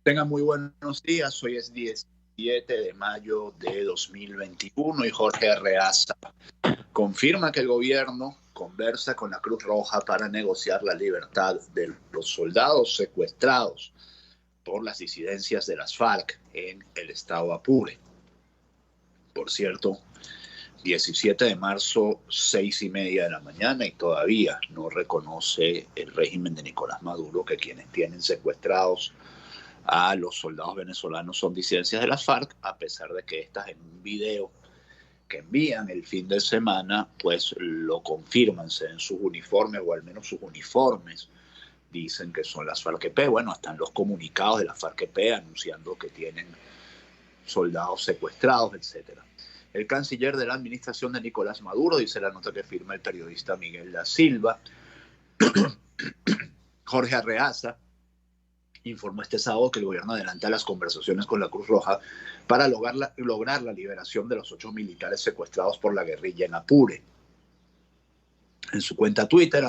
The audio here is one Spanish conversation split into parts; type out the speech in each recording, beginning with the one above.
Tengan muy buenos días. Hoy es 17 de mayo de 2021 y Jorge Arreaza confirma que el gobierno conversa con la Cruz Roja para negociar la libertad de los soldados secuestrados por las disidencias de las FARC en el estado Apure. Por cierto, 17 de marzo, 6:30 de la mañana, y todavía no reconoce el régimen de Nicolás Maduro que quienes tienen secuestrados a los soldados venezolanos son disidencias de las FARC, a pesar de que estas en un video que envían el fin de semana, pues lo confirman, se ven sus uniformes, o al menos sus uniformes dicen que son las FARC-EP. Bueno, están los comunicados de las FARC-EP anunciando que tienen soldados secuestrados, etcétera. El canciller de la administración de Nicolás Maduro, dice la nota que firma el periodista Miguel da Silva, Jorge Arreaza, informó este sábado que el gobierno adelanta las conversaciones con la Cruz Roja para lograr la liberación de los 8 militares secuestrados por la guerrilla en Apure. En su cuenta Twitter,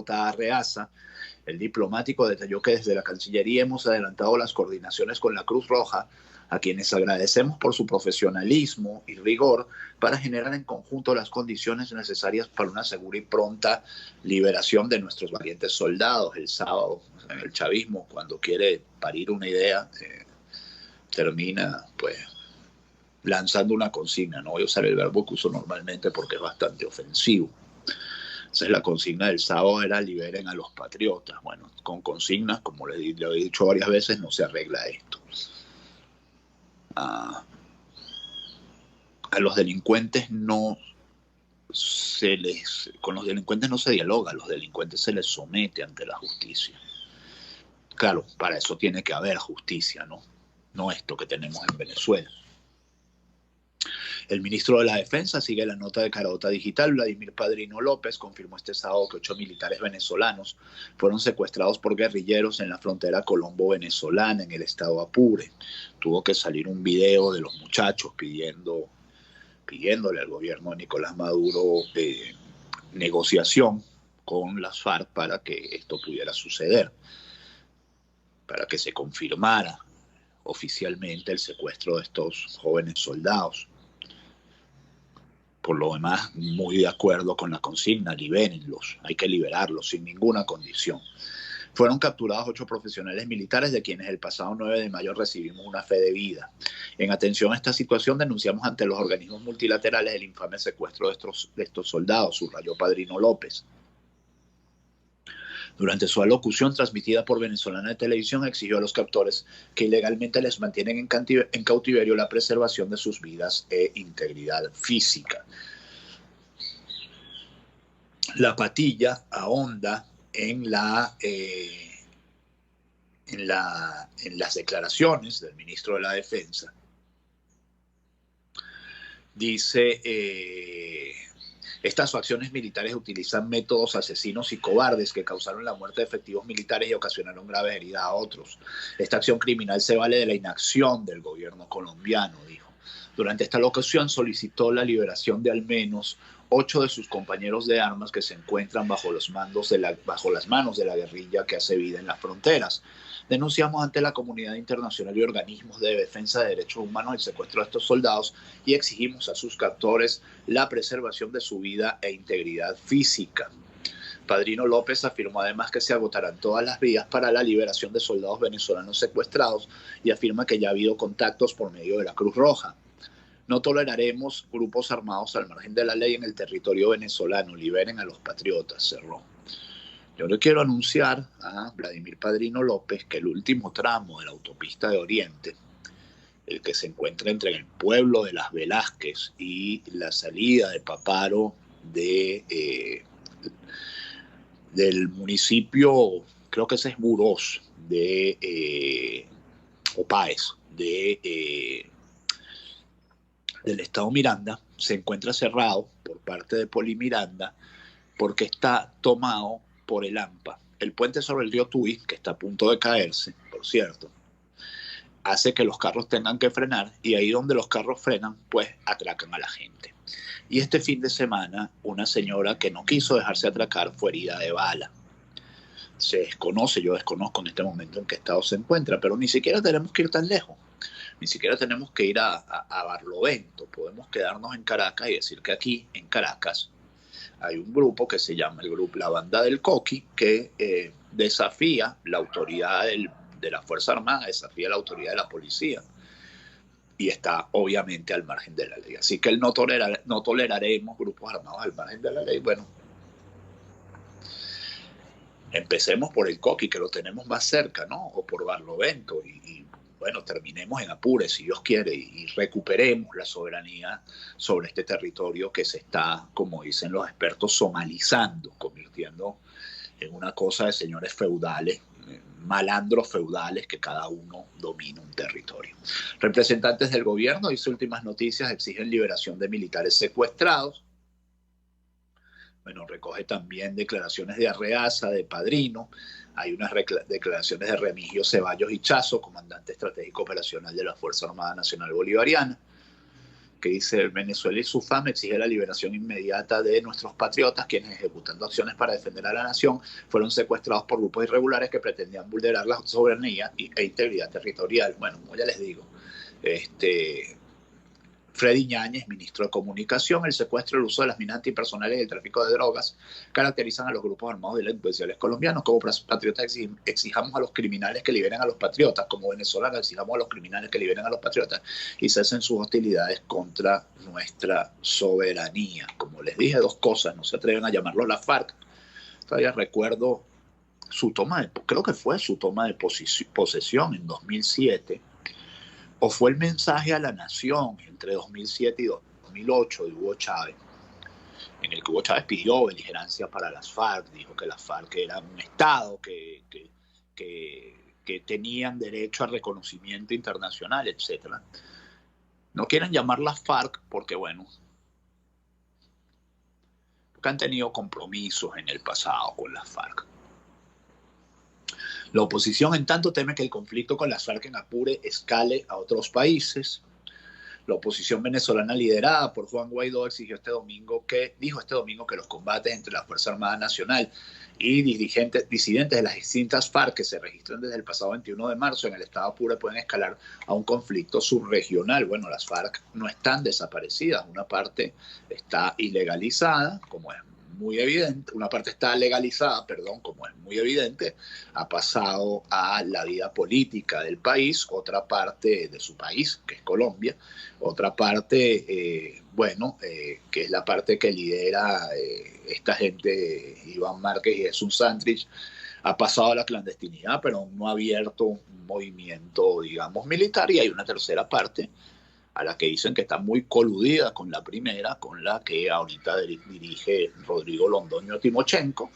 @JArreaza, el diplomático detalló que desde la Cancillería hemos adelantado las coordinaciones con la Cruz Roja, a quienes agradecemos por su profesionalismo y rigor para generar en conjunto las condiciones necesarias para una segura y pronta liberación de nuestros valientes soldados. El sábado, en el chavismo, cuando quiere parir una idea, termina pues lanzando una consigna. No voy a usar el verbo que uso normalmente porque es bastante ofensivo. Entonces la consigna del sábado era liberen a los patriotas. Bueno, con consignas, como le he dicho varias veces, no se arregla esto. A los delincuentes con los delincuentes no se dialoga, a los delincuentes se les somete ante la justicia. Claro, para eso tiene que haber justicia, no esto que tenemos en Venezuela. El ministro de la Defensa, sigue la nota de Carota Digital, Vladimir Padrino López, confirmó este sábado que 8 militares venezolanos fueron secuestrados por guerrilleros en la frontera colombo-venezolana, en el estado Apure. Tuvo que salir un video de los muchachos pidiéndole al gobierno de Nicolás Maduro negociación con las FARC para que esto pudiera suceder, para que se confirmara oficialmente el secuestro de estos jóvenes soldados. Por lo demás, muy de acuerdo con la consigna, libérenlos, hay que liberarlos sin ninguna condición. Fueron capturados 8 profesionales militares, de quienes el pasado 9 de mayo recibimos una fe de vida. En atención a esta situación, denunciamos ante los organismos multilaterales el infame secuestro de estos soldados, subrayó Padrino López. Durante su alocución transmitida por Venezolana de Televisión, exigió a los captores que ilegalmente les mantienen en cautiverio la preservación de sus vidas e integridad física. La Patilla ahonda en las declaraciones del ministro de la Defensa. Dice... Estas facciones militares utilizan métodos asesinos y cobardes que causaron la muerte de efectivos militares y ocasionaron graves heridas a otros. Esta acción criminal se vale de la inacción del gobierno colombiano, dijo. Durante esta locución solicitó la liberación de al menos 8 de sus compañeros de armas que se encuentran bajo las manos de la guerrilla que hace vida en las fronteras. Denunciamos ante la comunidad internacional y organismos de defensa de derechos humanos el secuestro de estos soldados y exigimos a sus captores la preservación de su vida e integridad física. Padrino López afirmó además que se agotarán todas las vías para la liberación de soldados venezolanos secuestrados y afirma que ya ha habido contactos por medio de la Cruz Roja. No toleraremos grupos armados al margen de la ley en el territorio venezolano. Liberen a los patriotas, cerró. Yo le quiero anunciar a Vladimir Padrino López que el último tramo de la autopista de Oriente, el que se encuentra entre el pueblo de Las Velázquez y la salida de Paparo del municipio, creo que ese es Burós, o Páez, del estado Miranda, se encuentra cerrado por parte de Polimiranda porque está tomado por el AMPA. El puente sobre el río Tuy, que está a punto de caerse, por cierto, hace que los carros tengan que frenar, y ahí donde los carros frenan, pues atracan a la gente. Y este fin de semana, una señora que no quiso dejarse atracar fue herida de bala. se desconoce, yo desconozco en este momento en qué estado se encuentra, pero ni siquiera tenemos que ir tan lejos, ni siquiera tenemos que ir a Barlovento, podemos quedarnos en Caracas y decir que aquí en Caracas hay un grupo que se llama el grupo La Banda del Coqui, que desafía la autoridad de la Fuerza Armada, desafía la autoridad de la policía, y está obviamente al margen de la ley. Así que no toleraremos grupos armados al margen de la ley. Bueno, empecemos por el Coqui, que lo tenemos más cerca, ¿no? O por Barlovento, y bueno, terminemos en Apure, si Dios quiere, y recuperemos la soberanía sobre este territorio que se está, como dicen los expertos, somalizando, convirtiendo en una cosa de señores feudales, malandros feudales, que cada uno domina un territorio. Representantes del gobierno, dice Últimas Noticias, exigen liberación de militares secuestrados. Bueno, recoge también declaraciones de Arreaza, de Padrino. Hay unas declaraciones de Remigio Ceballos Hichazo, comandante estratégico operacional de la Fuerza Armada Nacional Bolivariana, que dice: Venezuela y su FAM exige la liberación inmediata de nuestros patriotas, quienes, ejecutando acciones para defender a la nación, fueron secuestrados por grupos irregulares que pretendían vulnerar la soberanía e integridad territorial. Bueno, como ya les digo, Freddy Ñáñez, ministro de Comunicación: el secuestro, el uso de las minas antipersonales y el tráfico de drogas caracterizan a los grupos armados delincuenciales colombianos. Como patriotas exijamos a los criminales que liberen a los patriotas. Como venezolanos exijamos a los criminales que liberen a los patriotas y cesen sus hostilidades contra nuestra soberanía. Como les dije, dos cosas: no se atreven a llamarlo la FARC. Todavía recuerdo su toma creo que fue su toma de posesión en 2007, o fue el mensaje a la nación entre 2007 y 2008 de Hugo Chávez, en el que Hugo Chávez pidió beligerancia para las FARC, dijo que las FARC eran un Estado, que tenían derecho a reconocimiento internacional, etc. No quieren llamar las FARC porque, bueno, porque han tenido compromisos en el pasado con las FARC. La oposición, en tanto, teme que el conflicto con las FARC en Apure escale a otros países. La oposición venezolana, liderada por Juan Guaidó, dijo este domingo que los combates entre la Fuerza Armada Nacional y disidentes de las distintas FARC que se registran desde el pasado 21 de marzo en el estado de Apure pueden escalar a un conflicto subregional. Bueno, las FARC no están desaparecidas. Una parte está ilegalizada, como es muy evidente, una parte está legalizada, como es muy evidente, ha pasado a la vida política del país, otra parte de su país, que es Colombia, otra parte, que es la parte que lidera esta gente, Iván Márquez y Jesús Santrich, ha pasado a la clandestinidad, pero no ha abierto un movimiento, digamos, militar, y hay una tercera parte a la que dicen que está muy coludida con la primera, con la que ahorita dirige Rodrigo Londoño Timochenko,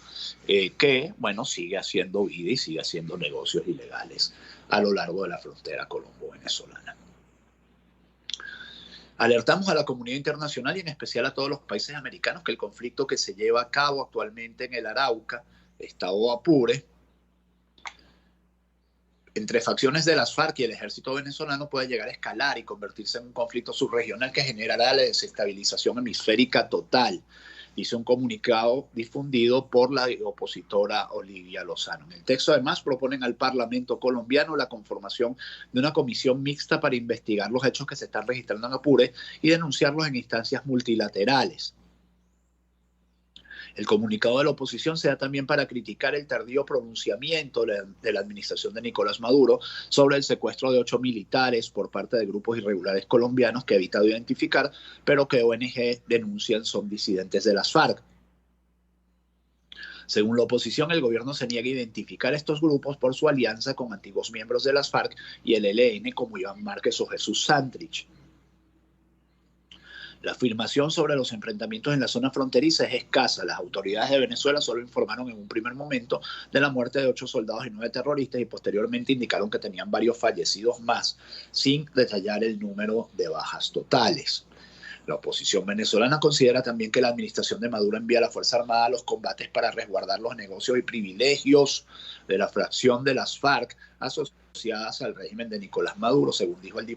que, bueno, sigue haciendo vida y sigue haciendo negocios ilegales a lo largo de la frontera colombo-venezolana. Alertamos a la comunidad internacional y en especial a todos los países americanos que el conflicto que se lleva a cabo actualmente en el Arauca, estado Apure, entre facciones de las FARC y el ejército venezolano puede llegar a escalar y convertirse en un conflicto subregional que generará la desestabilización hemisférica total, dice un comunicado difundido por la opositora Olivia Lozano. En el texto, además, proponen al Parlamento colombiano la conformación de una comisión mixta para investigar los hechos que se están registrando en Apure y denunciarlos en instancias multilaterales. El comunicado de la oposición se da también para criticar el tardío pronunciamiento de la administración de Nicolás Maduro sobre el secuestro de 8 militares por parte de grupos irregulares colombianos que ha evitado identificar, pero que ONG denuncian son disidentes de las FARC. Según la oposición, el gobierno se niega a identificar estos grupos por su alianza con antiguos miembros de las FARC y el ELN como Iván Márquez o Jesús Santrich. La afirmación sobre los enfrentamientos en la zona fronteriza es escasa. Las autoridades de Venezuela solo informaron en un primer momento de la muerte de 8 soldados y 9 terroristas y posteriormente indicaron que tenían varios fallecidos más, sin detallar el número de bajas totales. La oposición venezolana considera también que la administración de Maduro envía a la Fuerza Armada a los combates para resguardar los negocios y privilegios de la fracción de las FARC asociados asociadas al régimen de Nicolás Maduro, según dijo el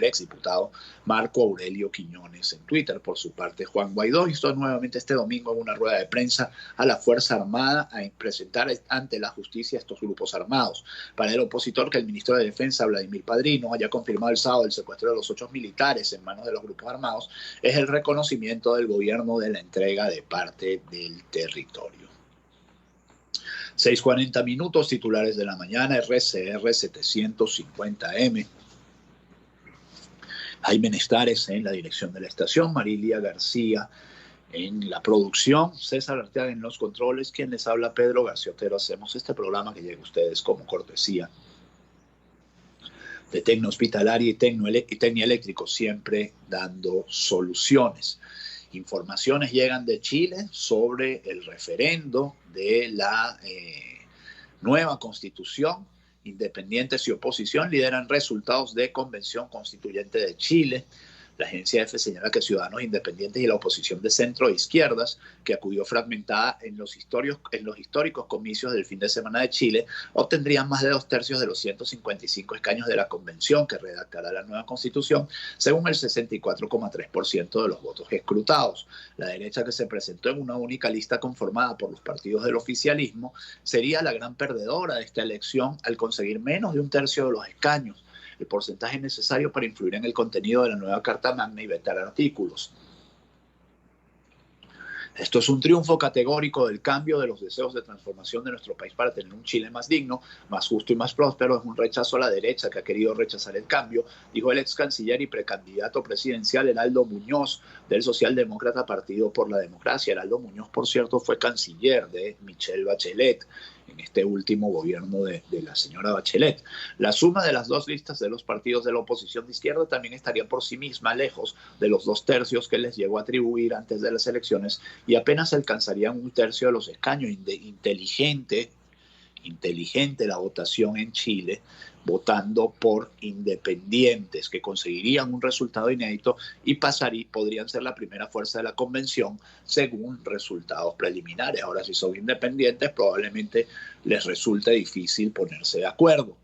exdiputado Marco Aurelio Quiñones en Twitter. Por su parte, Juan Guaidó instó nuevamente este domingo en una rueda de prensa a la Fuerza Armada a presentar ante la justicia estos grupos armados. Para el opositor, que el ministro de Defensa, Vladimir Padrino, haya confirmado el sábado el secuestro de los 8 militares en manos de los grupos armados, es el reconocimiento del gobierno de la entrega de parte del territorio. 6:40 minutos, titulares de la mañana, RCR 750M. Jaime Nestares en la dirección de la estación, Marilia García en la producción, César Arteaga en los controles, quien les habla, Pedro García Otero. Hacemos este programa que llega a ustedes como cortesía de Tecno Hospitalaria y Tecnia Eléctrico, siempre dando soluciones. Informaciones llegan de Chile sobre el referendo de la nueva constitución. Independientes y oposición lideran resultados de Convención Constituyente de Chile. La agencia EFE señala que ciudadanos independientes y la oposición de centro e izquierdas, que acudió fragmentada en los históricos comicios del fin de semana de Chile, obtendrían más de 2/3 de los 155 escaños de la convención que redactará la nueva constitución, según el 64,3% de los votos escrutados. La derecha, que se presentó en una única lista conformada por los partidos del oficialismo, sería la gran perdedora de esta elección al conseguir menos de 1/3 de los escaños, el porcentaje necesario para influir en el contenido de la nueva Carta Magna y vetar artículos. Esto es un triunfo categórico del cambio, de los deseos de transformación de nuestro país para tener un Chile más digno, más justo y más próspero. Es un rechazo a la derecha que ha querido rechazar el cambio, dijo el ex canciller y precandidato presidencial Heraldo Muñoz, del socialdemócrata Partido por la Democracia. Heraldo Muñoz, por cierto, fue canciller de Michelle Bachelet en este último gobierno de la señora Bachelet. La suma de las dos listas de los partidos de la oposición de izquierda también estaría por sí misma lejos de los 2/3 que les llegó a atribuir antes de las elecciones y apenas alcanzarían 1/3 de los escaños. Inteligente la votación en Chile, votando por independientes, que conseguirían un resultado inédito y podrían ser la primera fuerza de la convención según resultados preliminares. Ahora, si son independientes, probablemente les resulte difícil ponerse de acuerdo.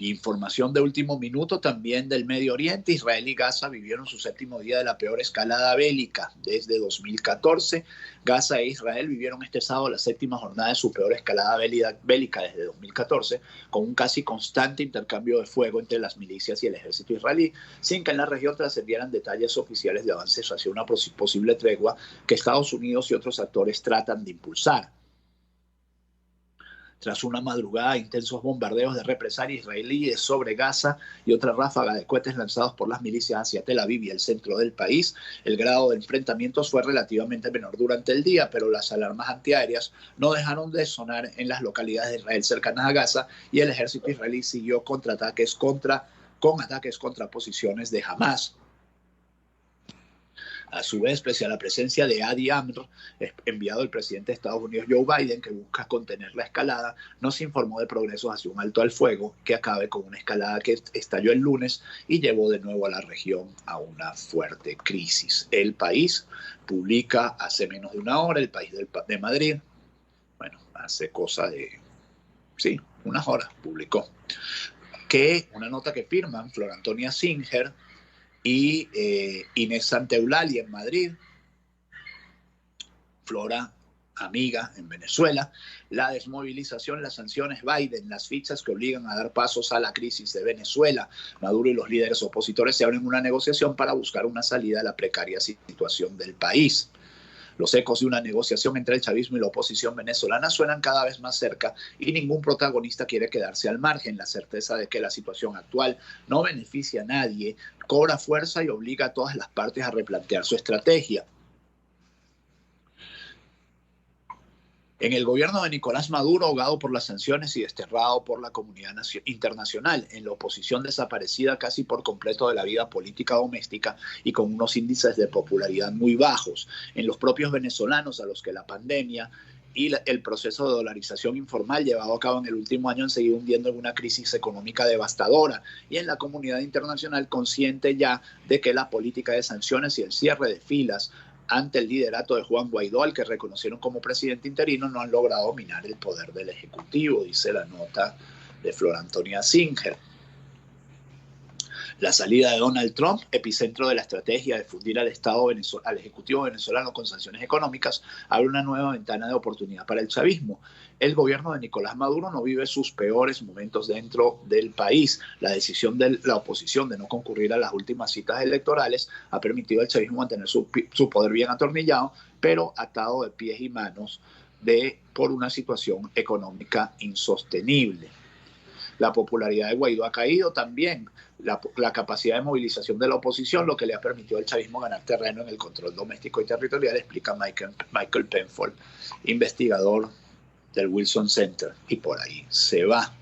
Información de último minuto también del Medio Oriente. Israel y Gaza vivieron su 7º día de la peor escalada bélica desde 2014. Gaza e Israel vivieron este sábado la 7ª jornada de su peor escalada bélica desde 2014, con un casi constante intercambio de fuego entre las milicias y el ejército israelí, sin que en la región trascendieran detalles oficiales de avances hacia una posible tregua que Estados Unidos y otros actores tratan de impulsar. Tras una madrugada de intensos bombardeos de represalia israelíes sobre Gaza y otra ráfaga de cohetes lanzados por las milicias hacia Tel Aviv y el centro del país, el grado de enfrentamientos fue relativamente menor durante el día, pero las alarmas antiaéreas no dejaron de sonar en las localidades de Israel cercanas a Gaza y el ejército israelí siguió con ataques contra posiciones de Hamas. A su vez, pese a la presencia de Adi Amr, enviado el presidente de Estados Unidos Joe Biden, que busca contener la escalada, no se informó de progresos hacia un alto al fuego que acabe con una escalada que estalló el lunes y llevó de nuevo a la región a una fuerte crisis. El País publica hace menos de una hora, El País de Madrid, bueno, hace cosa de, sí, unas horas publicó, que una nota que firman Flor Antonia Singer y Inés Santeulali en Madrid, Flora, amiga en Venezuela, la desmovilización, las sanciones Biden, las fichas que obligan a dar pasos a la crisis de Venezuela. Maduro y los líderes opositores se abren una negociación para buscar una salida a la precaria situación del país. Los ecos de una negociación entre el chavismo y la oposición venezolana suenan cada vez más cerca y ningún protagonista quiere quedarse al margen. La certeza de que la situación actual no beneficia a nadie cobra fuerza y obliga a todas las partes a replantear su estrategia. En el gobierno de Nicolás Maduro, ahogado por las sanciones y desterrado por la comunidad internacional, en la oposición desaparecida casi por completo de la vida política doméstica y con unos índices de popularidad muy bajos, en los propios venezolanos a los que la pandemia y el proceso de dolarización informal llevado a cabo en el último año han seguido hundiendo en una crisis económica devastadora, y en la comunidad internacional consciente ya de que la política de sanciones y el cierre de filas ante el liderato de Juan Guaidó, al que reconocieron como presidente interino, no han logrado dominar el poder del Ejecutivo, dice la nota de Flor Antonia Singer. La salida de Donald Trump, epicentro de la estrategia de fundir al Ejecutivo venezolano con sanciones económicas, abre una nueva ventana de oportunidad para el chavismo. El gobierno de Nicolás Maduro no vive sus peores momentos dentro del país. La decisión de la oposición de no concurrir a las últimas citas electorales ha permitido al chavismo mantener su poder bien atornillado, pero atado de pies y manos por una situación económica insostenible. La popularidad de Guaidó ha caído también, la capacidad de movilización de la oposición, lo que le ha permitido al chavismo ganar terreno en el control doméstico y territorial, explica Michael Penfold, investigador del Wilson Center, y por ahí se va.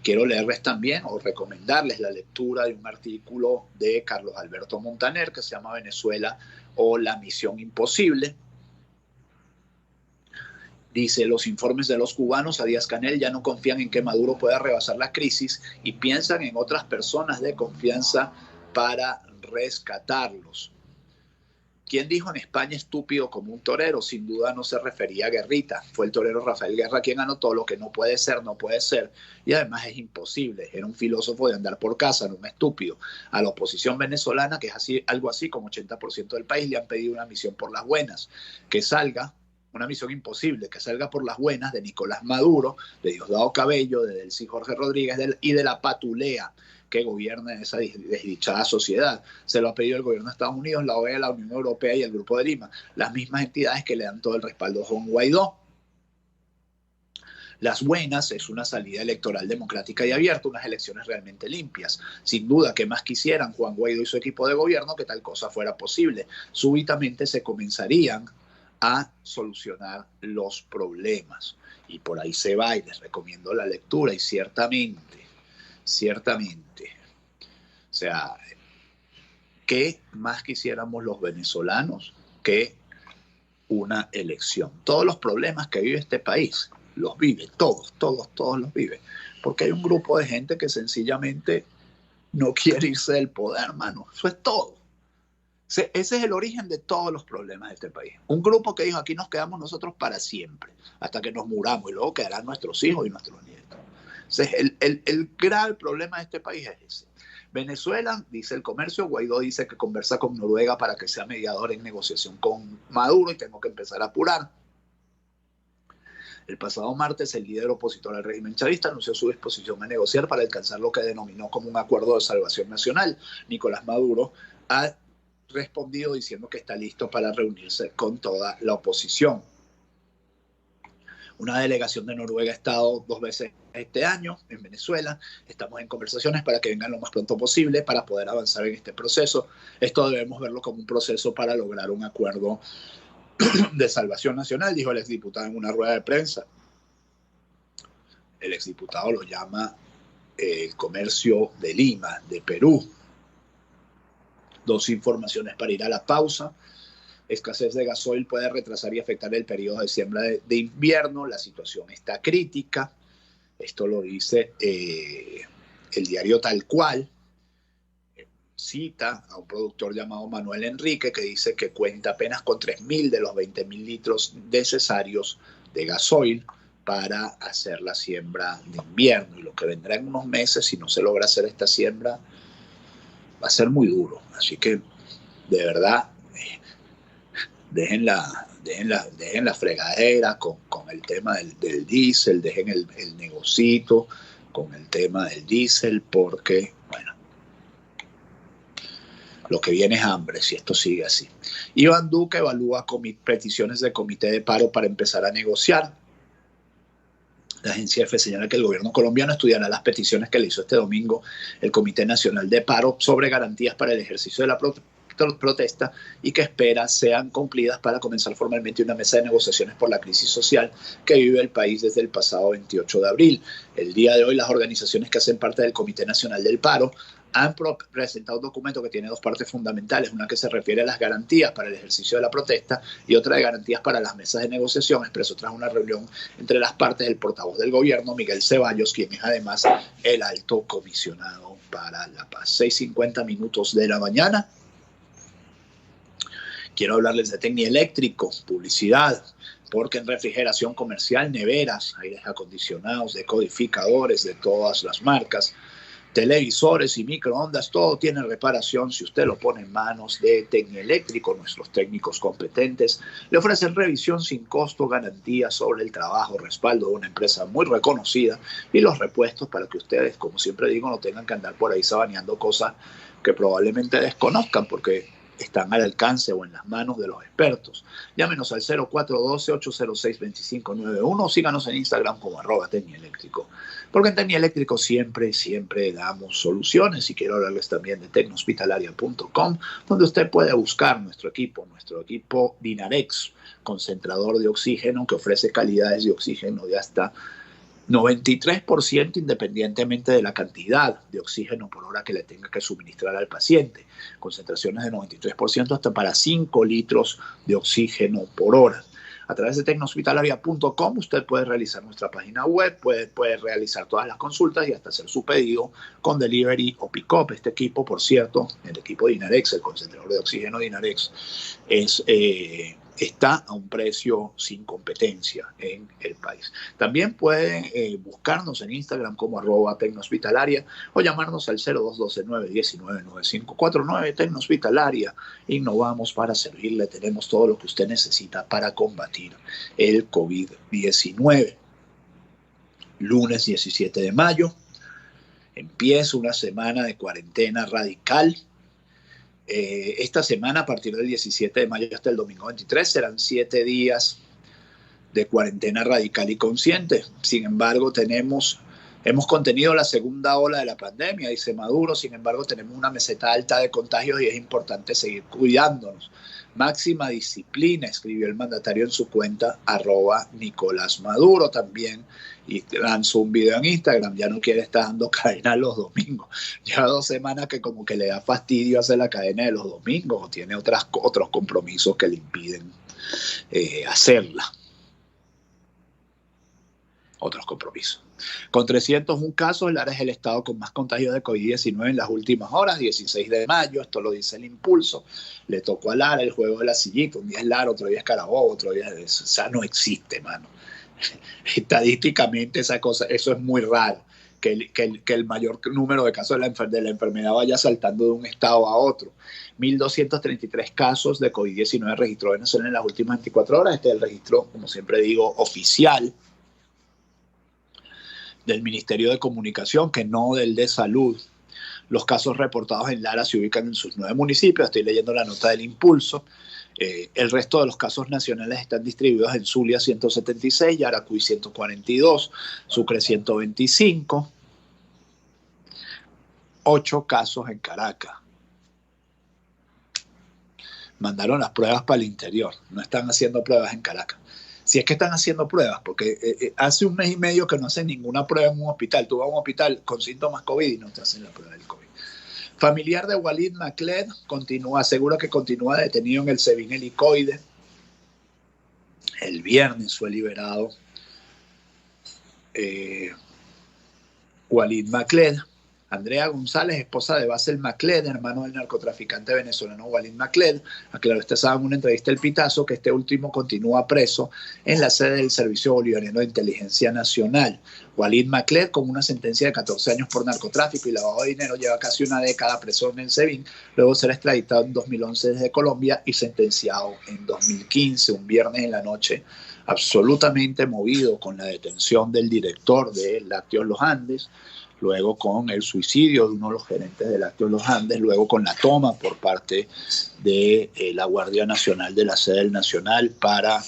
Quiero leerles también o recomendarles la lectura de un artículo de Carlos Alberto Montaner que se llama Venezuela o la misión imposible. Dice, los informes de los cubanos a Díaz-Canel ya no confían en que Maduro pueda rebasar la crisis y piensan en otras personas de confianza para rescatarlos. ¿Quién dijo en España estúpido como un torero? Sin duda no se refería a Guerrita. Fue el torero Rafael Guerra quien anotó lo que no puede ser, no puede ser. Y además es imposible. Era un filósofo de andar por casa, no un estúpido. A la oposición venezolana, que es algo así como 80% del país, le han pedido una misión por las buenas. Que salga, una misión imposible, que salga por las buenas de Nicolás Maduro, de Diosdado Cabello, de Delcy Jorge Rodríguez y de la patulea que gobierna esa desdichada sociedad. Se lo ha pedido el gobierno de Estados Unidos, la OEA, la Unión Europea y el Grupo de Lima, las mismas entidades que le dan todo el respaldo a Juan Guaidó. Las buenas es una salida electoral democrática y abierta, unas elecciones realmente limpias. Sin duda, ¿qué más quisieran Juan Guaidó y su equipo de gobierno que tal cosa fuera posible? Súbitamente se comenzarían a solucionar los problemas. Y por ahí se va, y les recomiendo la lectura, y ciertamente, o sea, ¿qué más quisiéramos los venezolanos que una elección? Todos los problemas que vive este país, los vive, todos los vive, porque hay un grupo de gente que sencillamente no quiere irse del poder, hermano, eso es todo. Ese es el origen de todos los problemas de este país. Un grupo que dijo, aquí nos quedamos nosotros para siempre, hasta que nos muramos, y luego quedarán nuestros hijos y nuestros nietos. Entonces, el grave problema de este país es ese. Venezuela, dice el comercio, Guaidó dice que conversa con Noruega para que sea mediador en negociación con Maduro y tengo que empezar a apurar. El pasado martes, el líder opositor al régimen chavista anunció su disposición a negociar para alcanzar lo que denominó como un acuerdo de salvación nacional. Nicolás Maduro ha respondido diciendo que está listo para reunirse con toda la oposición. Una delegación de Noruega ha estado 2 veces este año en Venezuela. Estamos en conversaciones para que vengan lo más pronto posible para poder avanzar en este proceso. Esto debemos verlo como un proceso para lograr un acuerdo de salvación nacional, dijo el exdiputado en una rueda de prensa. El exdiputado lo llama el comercio de Lima, de Perú. 2 informaciones para ir a la pausa. Escasez de gasoil puede retrasar y afectar el periodo de siembra de invierno. La situación está crítica. Esto lo dice el diario Tal Cual. Cita a un productor llamado Manuel Enrique que dice que cuenta apenas con 3.000 de los 20.000 litros necesarios de gasoil para hacer la siembra de invierno. Y lo que vendrá en unos meses, si no se logra hacer esta siembra, va a ser muy duro. Así que, de verdad, dejen la fregadera con el tema del diésel, dejen el negocito con el tema del diésel, porque, bueno, lo que viene es hambre si esto sigue así. Iván Duque evalúa peticiones del comité de paro para empezar a negociar. La agencia EFE señala que el gobierno colombiano estudiará las peticiones que le hizo este domingo el Comité Nacional de Paro sobre garantías para el ejercicio de la protesta y que espera sean cumplidas para comenzar formalmente una mesa de negociaciones por la crisis social que vive el país desde el pasado 28 de abril. El día de hoy las organizaciones que hacen parte del Comité Nacional del Paro han presentado un documento que tiene 2 partes fundamentales, una que se refiere a las garantías para el ejercicio de la protesta y otra de garantías para las mesas de negociación, expresó tras una reunión entre las partes el portavoz del gobierno, Miguel Ceballos, quien es además el alto comisionado para la paz. 6:50 de la mañana. Quiero hablarles de Tecnieléctrico, publicidad. porque en refrigeración comercial, neveras, aires acondicionados, decodificadores de todas las marcas, televisores y microondas, todo tiene reparación si usted lo pone en manos de Tecnieléctrico. Nuestros técnicos competentes le ofrecen revisión sin costo, garantía sobre el trabajo, respaldo de una empresa muy reconocida y los repuestos para que ustedes, como siempre digo, no tengan que andar por ahí sabaneando cosas que probablemente desconozcan porque están al alcance o en las manos de los expertos. Llámenos al 0412-806-2591 o síganos en Instagram como @Tecnieléctrico. Porque en Tecnieléctrico siempre damos soluciones. Y quiero hablarles también de tecnohospitalaria.com, donde usted puede buscar nuestro equipo Dynarex, concentrador de oxígeno que ofrece calidades de oxígeno de hasta 93% independientemente de la cantidad de oxígeno por hora que le tenga que suministrar al paciente. Concentraciones de 93% hasta para 5 litros de oxígeno por hora. A través de tecnohospitalaria.com usted puede realizar nuestra página web, puede realizar todas las consultas y hasta hacer su pedido con delivery o pick-up. Este equipo, por cierto, el equipo Dynarex, el concentrador de oxígeno Dynarex, está a un precio sin competencia en el país. También pueden buscarnos en Instagram como @Tecnohospitalaria o llamarnos al 0212-919-9549. Tecnohospitalaria, innovamos para servirle. Tenemos todo lo que usted necesita para combatir el COVID-19. Lunes 17 de mayo empieza una semana de cuarentena radical. Esta semana, a partir del 17 de mayo hasta el domingo 23, serán 7 días de cuarentena radical y consciente. Sin embargo, hemos contenido la segunda ola de la pandemia, dice Maduro. Sin embargo, tenemos una meseta alta de contagios y es importante seguir cuidándonos. Máxima disciplina, escribió el mandatario en su cuenta @Nicolás Maduro también, y lanzó un video en Instagram. Ya no quiere estar dando cadena los domingos. Lleva 2 semanas que como que le da fastidio hacer la cadena de los domingos o tiene otros compromisos que le impiden hacerla. Otros compromisos. Con 301 casos, Lara es el estado con más contagios de COVID-19 en las últimas horas. 16 de mayo, esto lo dice el Impulso. Le tocó a Lara el juego de la sillita. Un día es Lara, otro día es Carabobo, otro día es eso. O sea, no existe, mano. Estadísticamente esa cosa, eso es muy raro. Que el mayor número de casos de la enfermedad vaya saltando de un estado a otro. 1.233 casos de COVID-19 registró Venezuela en las últimas 24 horas. Este es el registro, como siempre digo, oficial del Ministerio de Comunicación, que no del de Salud. Los casos reportados en Lara se ubican en sus 9 municipios. Estoy leyendo la nota del Impulso. El resto de los casos nacionales están distribuidos en Zulia 176, Yaracuy 142, Sucre 125, 8 casos en Caracas. Mandaron las pruebas para el interior, no están haciendo pruebas en Caracas. Si es que están haciendo pruebas, porque hace 1 mes y medio que no hacen ninguna prueba en un hospital. Tú vas a un hospital con síntomas COVID y no te hacen la prueba del COVID. Familiar de Walid Macled asegura que continúa detenido en el SEBIN Helicoide. El viernes fue liberado Walid Macled. Andrea González, esposa de Basel Macled, hermano del narcotraficante venezolano Walid Macled, aclaró esta sábado en una entrevista El Pitazo que este último continúa preso en la sede del Servicio Bolivariano de Inteligencia Nacional. Walid Macled, con una sentencia de 14 años por narcotráfico y lavado de dinero, lleva casi una década preso en el SEBIN, luego de ser extraditado en 2011 desde Colombia y sentenciado en 2015, un viernes en la noche, absolutamente movido con la detención del director de Lácteos Los Andes, luego con el suicidio de uno de los gerentes de Lácteos Los Andes, luego con la toma por parte de la Guardia Nacional de la sede del Nacional para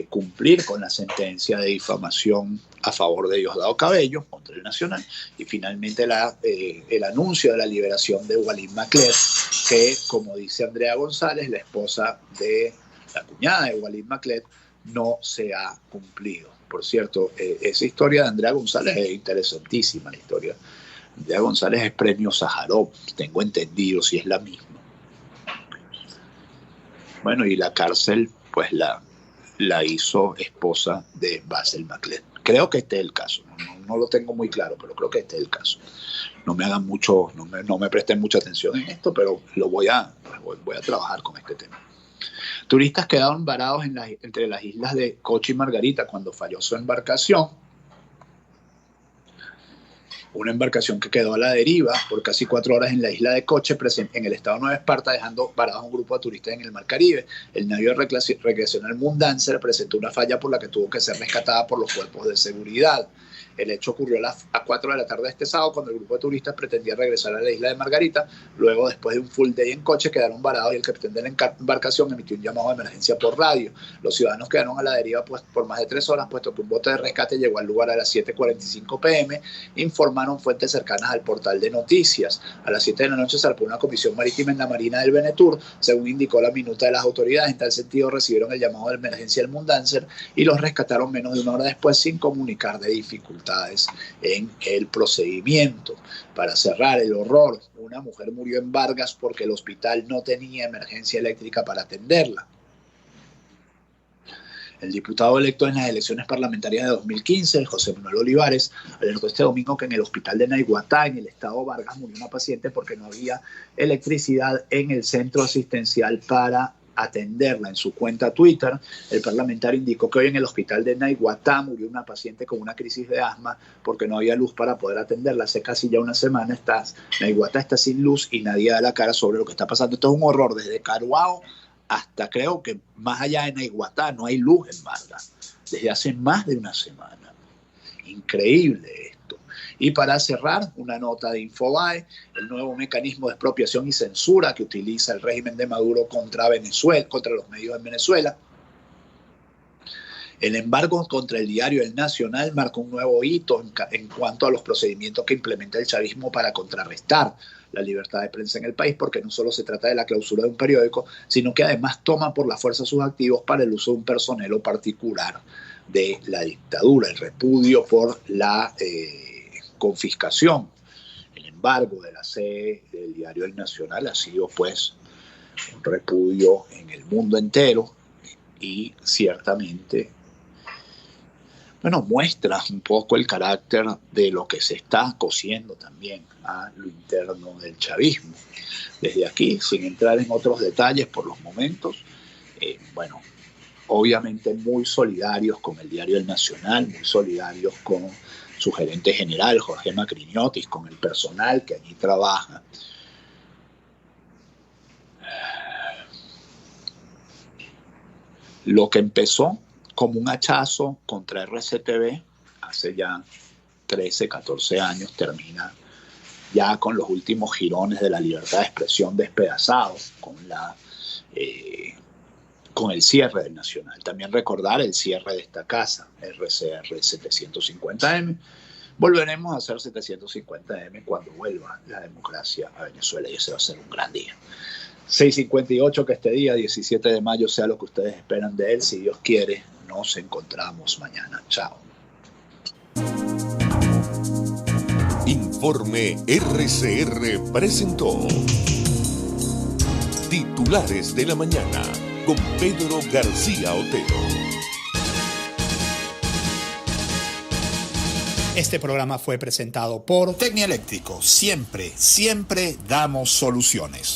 cumplir con la sentencia de difamación a favor de Diosdado Cabello contra el Nacional, y finalmente el anuncio de la liberación de Walid Macled, que, como dice Andrea González, la esposa de la cuñada de Walid Macled, no se ha cumplido. Por cierto, esa historia de Andrea González es interesantísima. La historia de Andrea González es premio Sájarov, tengo entendido, si es la misma. Bueno, y la cárcel, pues la hizo esposa de Basel Macled. Creo que este es el caso, no lo tengo muy claro, pero creo que este es el caso. No me hagan mucho, no me presten mucha atención en esto, pero voy a trabajar con este tema. Turistas quedaron varados entre las islas de Coche y Margarita cuando falló su embarcación. Una embarcación que quedó a la deriva por casi 4 horas en la isla de Coche, en el estado de Nueva Esparta, dejando varados a un grupo de turistas en el Mar Caribe. El navío recreacional Moondancer presentó una falla por la que tuvo que ser rescatada por los cuerpos de seguridad. El hecho ocurrió a 4 de la tarde de este sábado, cuando el grupo de turistas pretendía regresar a la isla de Margarita. Luego, después de un full day en Coche, quedaron varados y el capitán de la embarcación emitió un llamado de emergencia por radio. Los ciudadanos quedaron a la deriva por más de 3 horas, puesto que un bote de rescate llegó al lugar a las 7:45 p.m., informaron fuentes cercanas al portal de noticias. A las 7 de la noche zarpó una comisión marítima en la marina del Venetur, según indicó la minuta de las autoridades. En tal sentido, recibieron el llamado de emergencia del Moondancer y los rescataron menos de 1 hora después, sin comunicar de dificultades en el procedimiento. Para cerrar el horror, una mujer murió en Vargas porque el hospital no tenía emergencia eléctrica para atenderla. El diputado electo en las elecciones parlamentarias de 2015, José Manuel Olivares, alertó este domingo que en el hospital de Naiguatá, en el estado Vargas, murió una paciente porque no había electricidad en el centro asistencial para atenderla. En su cuenta Twitter, el parlamentario indicó que hoy en el hospital de Naiguatá murió una paciente con una crisis de asma porque no había luz para poder atenderla. Hace casi ya una semana Naiguatá está sin luz y nadie da la cara sobre lo que está pasando. Esto es un horror, desde Caruao hasta, creo que más allá de Naiguatá no hay luz en Vargas desde hace más de una semana. Increíble esto. Y para cerrar, una nota de Infobae: el nuevo mecanismo de expropiación y censura que utiliza el régimen de Maduro contra Venezuela, contra los medios en Venezuela. El embargo contra el diario El Nacional marcó un nuevo hito en cuanto a los procedimientos que implementa el chavismo para contrarrestar la libertad de prensa en el país, porque no solo se trata de la clausura de un periódico, sino que además toma por la fuerza sus activos para el uso de un personero particular de la dictadura, el repudio por la confiscación. El embargo de la sede del diario El Nacional ha sido pues un repudio en el mundo entero y ciertamente muestra un poco el carácter de lo que se está cociendo también a lo interno del chavismo. Desde aquí, sin entrar en otros detalles por los momentos, obviamente muy solidarios con el diario El Nacional, muy solidarios con su gerente general, Jorge Macriñotis, con el personal que allí trabaja. Lo que empezó como un hachazo contra RCTV hace ya 13, 14 años, termina ya con los últimos jirones de la libertad de expresión despedazados, con el cierre del Nacional. También recordar el cierre de esta casa, RCR 750M. Volveremos a hacer 750M cuando vuelva la democracia a Venezuela, y ese va a ser un gran día. 6:58, que este día, 17 de mayo, sea lo que ustedes esperan de él. Si Dios quiere, nos encontramos mañana. Chao. Informe RCR presentó Titulares de la Mañana con Pedro García Otero. Este programa fue presentado por Tecnieléctrico. Siempre damos soluciones.